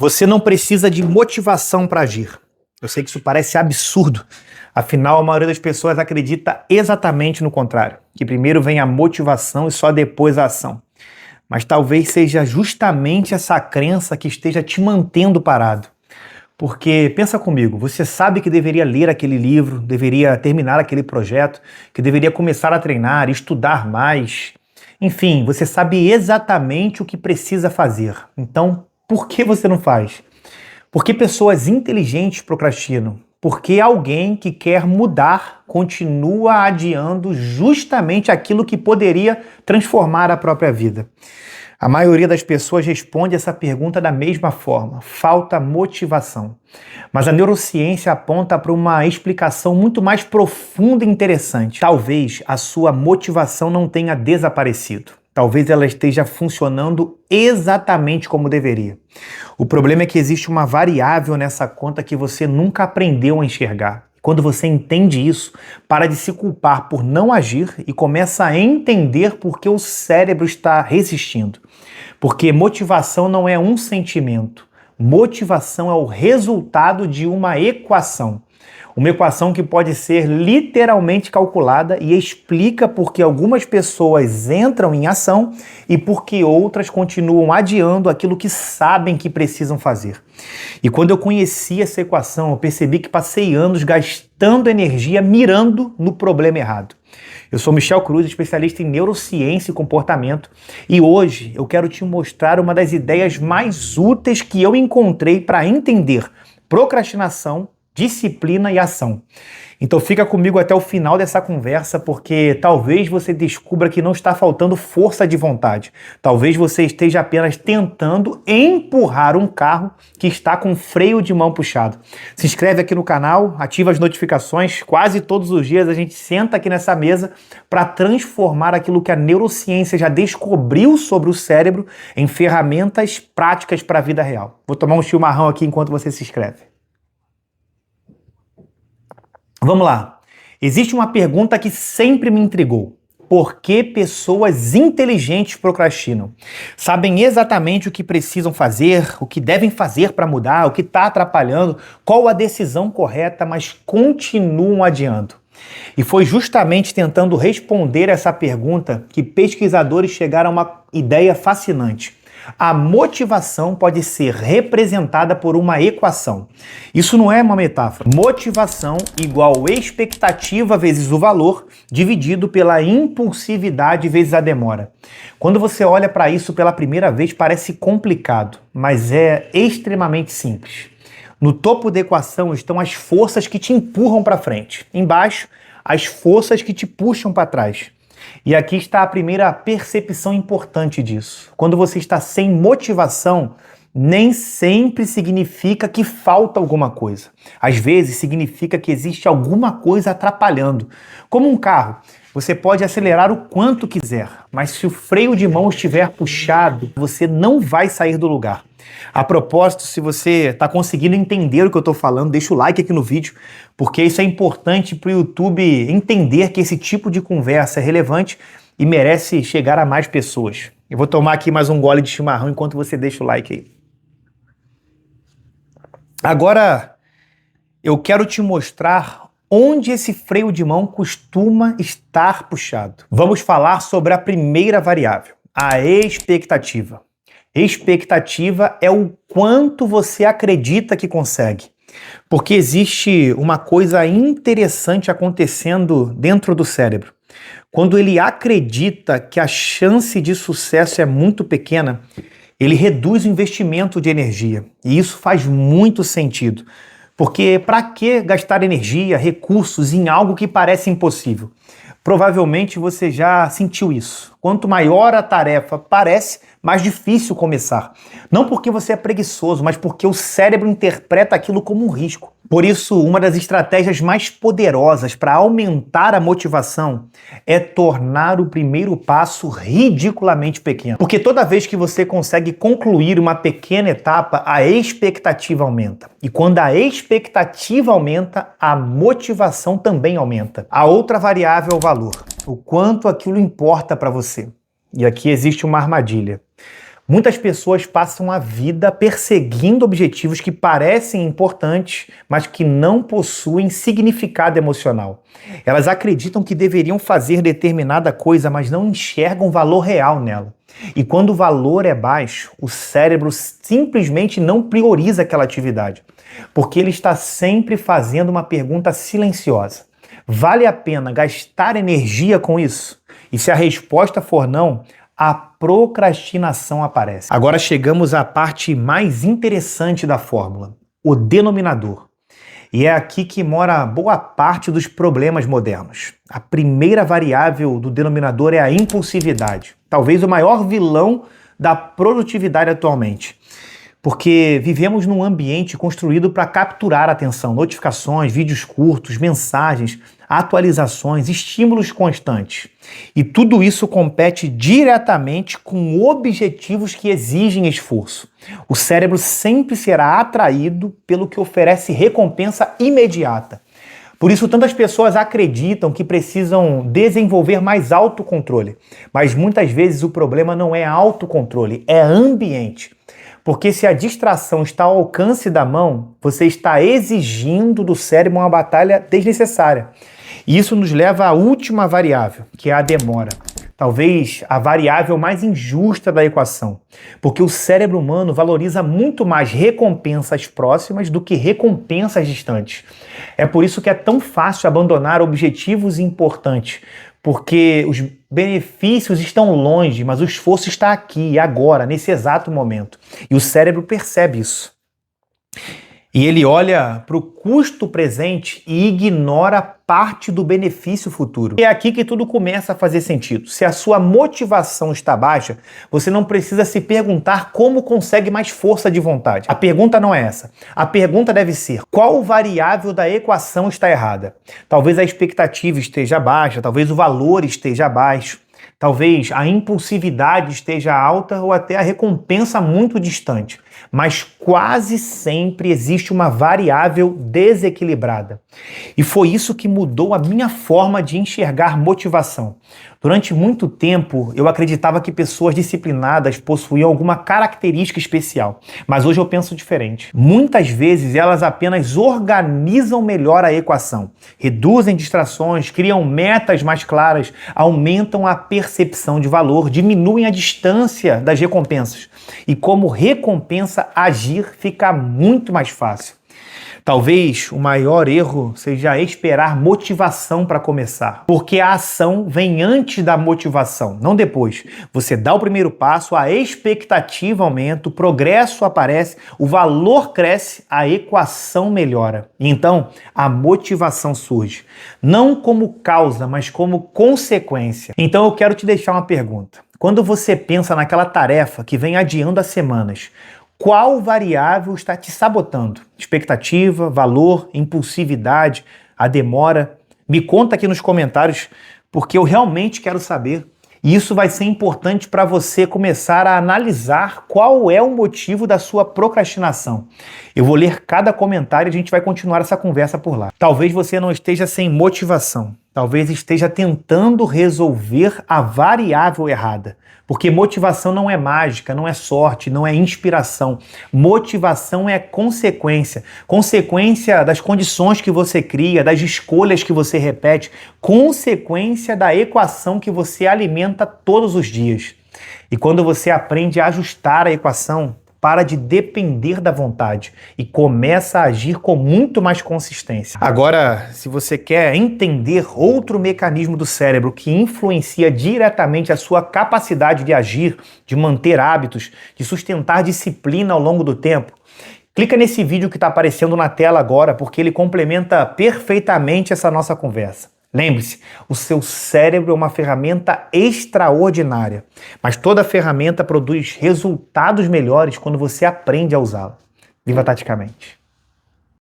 Você não precisa de motivação para agir. Eu sei que isso parece absurdo. Afinal, a maioria das pessoas acredita exatamente no contrário, que primeiro vem a motivação e só depois a ação. Mas talvez seja justamente essa crença que esteja te mantendo parado. Porque, pensa comigo, você sabe que deveria ler aquele livro, deveria terminar aquele projeto, que deveria começar a treinar, estudar mais. Enfim, você sabe exatamente o que precisa fazer. Então, por que você não faz? Por que pessoas inteligentes procrastinam? Porque alguém que quer mudar continua adiando justamente aquilo que poderia transformar a própria vida. A maioria das pessoas responde essa pergunta da mesma forma: falta motivação. Mas a neurociência aponta para uma explicação muito mais profunda e interessante. Talvez a sua motivação não tenha desaparecido. Talvez ela esteja funcionando exatamente como deveria. O problema é que existe uma variável nessa conta que você nunca aprendeu a enxergar. Quando você entende isso, para de se culpar por não agir e começa a entender por que o cérebro está resistindo. Porque motivação não é um sentimento. Motivação é o resultado de uma equação. Uma equação que pode ser literalmente calculada e explica por que algumas pessoas entram em ação e por que outras continuam adiando aquilo que sabem que precisam fazer. E quando eu conheci essa equação, eu percebi que passei anos gastando energia mirando no problema errado. Eu sou Michel Cruz, especialista em neurociência e comportamento, e hoje eu quero te mostrar uma das ideias mais úteis que eu encontrei para entender procrastinação, disciplina e ação. Então fica comigo até o final dessa conversa, porque talvez você descubra que não está faltando força de vontade. Talvez você esteja apenas tentando empurrar um carro que está com freio de mão puxado. Se inscreve aqui no canal, ativa as notificações. Quase todos os dias a gente senta aqui nessa mesa para transformar aquilo que a neurociência já descobriu sobre o cérebro em ferramentas práticas para a vida real. Vou tomar um chimarrão aqui enquanto você se inscreve. Vamos lá. Existe uma pergunta que sempre me intrigou. Por que pessoas inteligentes procrastinam? Sabem exatamente o que precisam fazer, o que devem fazer para mudar, o que está atrapalhando, qual a decisão correta, mas continuam adiando. E foi justamente tentando responder essa pergunta que pesquisadores chegaram a uma ideia fascinante. A motivação pode ser representada por uma equação. Isso não é uma metáfora. Motivação igual expectativa vezes o valor dividido pela impulsividade vezes a demora. Quando você olha para isso pela primeira vez, parece complicado, mas é extremamente simples. No topo da equação estão as forças que te empurram para frente. Embaixo, as forças que te puxam para trás. E aqui está a primeira percepção importante disso. Quando você está sem motivação, nem sempre significa que falta alguma coisa. Às vezes significa que existe alguma coisa atrapalhando. Como um carro, você pode acelerar o quanto quiser, mas se o freio de mão estiver puxado, você não vai sair do lugar. A propósito, se você está conseguindo entender o que eu estou falando, deixa o like aqui no vídeo, porque isso é importante para o YouTube entender que esse tipo de conversa é relevante e merece chegar a mais pessoas. Eu vou tomar aqui mais um gole de chimarrão enquanto você deixa o like aí. Agora, eu quero te mostrar onde esse freio de mão costuma estar puxado. Vamos falar sobre a primeira variável, a expectativa. Expectativa é o quanto você acredita que consegue. Porque existe uma coisa interessante acontecendo dentro do cérebro. Quando ele acredita que a chance de sucesso é muito pequena, ele reduz o investimento de energia. E isso faz muito sentido. Porque para que gastar energia, recursos em algo que parece impossível? Provavelmente você já sentiu isso. Quanto maior a tarefa parece, mais difícil começar. Não porque você é preguiçoso, mas porque o cérebro interpreta aquilo como um risco. Por isso, uma das estratégias mais poderosas para aumentar a motivação é tornar o primeiro passo ridiculamente pequeno. Porque toda vez que você consegue concluir uma pequena etapa, a expectativa aumenta. E quando a expectativa aumenta, a motivação também aumenta. A outra variável é o valor. O quanto aquilo importa para você. E aqui existe uma armadilha. Muitas pessoas passam a vida perseguindo objetivos que parecem importantes, mas que não possuem significado emocional. Elas acreditam que deveriam fazer determinada coisa, mas não enxergam valor real nela. E quando o valor é baixo, o cérebro simplesmente não prioriza aquela atividade, porque ele está sempre fazendo uma pergunta silenciosa. Vale a pena gastar energia com isso? E se a resposta for não, a procrastinação aparece. Agora chegamos à parte mais interessante da fórmula, o denominador. E é aqui que mora boa parte dos problemas modernos. A primeira variável do denominador é a impulsividade, talvez o maior vilão da produtividade atualmente. Porque vivemos num ambiente construído para capturar a atenção, notificações, vídeos curtos, mensagens, atualizações, estímulos constantes. E tudo isso compete diretamente com objetivos que exigem esforço. O cérebro sempre será atraído pelo que oferece recompensa imediata. Por isso, tantas pessoas acreditam que precisam desenvolver mais autocontrole. Mas muitas vezes o problema não é autocontrole, é ambiente. Porque se a distração está ao alcance da mão, você está exigindo do cérebro uma batalha desnecessária. E isso nos leva à última variável, que é a demora. Talvez a variável mais injusta da equação. Porque o cérebro humano valoriza muito mais recompensas próximas do que recompensas distantes. É por isso que é tão fácil abandonar objetivos importantes. Porque os benefícios estão longe, mas o esforço está aqui, agora, nesse exato momento. E o cérebro percebe isso. E ele olha para o custo presente e ignora parte do benefício futuro. E é aqui que tudo começa a fazer sentido. Se a sua motivação está baixa, você não precisa se perguntar como consegue mais força de vontade. A pergunta não é essa. A pergunta deve ser: qual variável da equação está errada? Talvez a expectativa esteja baixa, talvez o valor esteja baixo. Talvez a impulsividade esteja alta ou até a recompensa muito distante. Mas quase sempre existe uma variável desequilibrada. E foi isso que mudou a minha forma de enxergar motivação. Durante muito tempo, eu acreditava que pessoas disciplinadas possuíam alguma característica especial. Mas hoje eu penso diferente. Muitas vezes elas apenas organizam melhor a equação, reduzem distrações, criam metas mais claras, aumentam a percepção de valor, diminuem a distância das recompensas. E como recompensa, agir fica muito mais fácil. Talvez o maior erro seja esperar motivação para começar, porque a ação vem antes da motivação, não depois. Você dá o primeiro passo, a expectativa aumenta, o progresso aparece, o valor cresce, a equação melhora. Então, a motivação surge, não como causa, mas como consequência. Então eu quero te deixar uma pergunta. Quando você pensa naquela tarefa que vem adiando há semanas, qual variável está te sabotando? Expectativa, valor, impulsividade, a demora? Me conta aqui nos comentários, porque eu realmente quero saber. E isso vai ser importante para você começar a analisar qual é o motivo da sua procrastinação. Eu vou ler cada comentário e a gente vai continuar essa conversa por lá. Talvez você não esteja sem motivação. Talvez esteja tentando resolver a variável errada. Porque motivação não é mágica, não é sorte, não é inspiração. Motivação é consequência. Consequência das condições que você cria, das escolhas que você repete. Consequência da equação que você alimenta todos os dias. E quando você aprende a ajustar a equação, para de depender da vontade e começa a agir com muito mais consistência. Agora, se você quer entender outro mecanismo do cérebro que influencia diretamente a sua capacidade de agir, de manter hábitos, de sustentar disciplina ao longo do tempo, clica nesse vídeo que está aparecendo na tela agora, porque ele complementa perfeitamente essa nossa conversa. Lembre-se, o seu cérebro é uma ferramenta extraordinária, mas toda ferramenta produz resultados melhores quando você aprende a usá-la. Viva taticamente!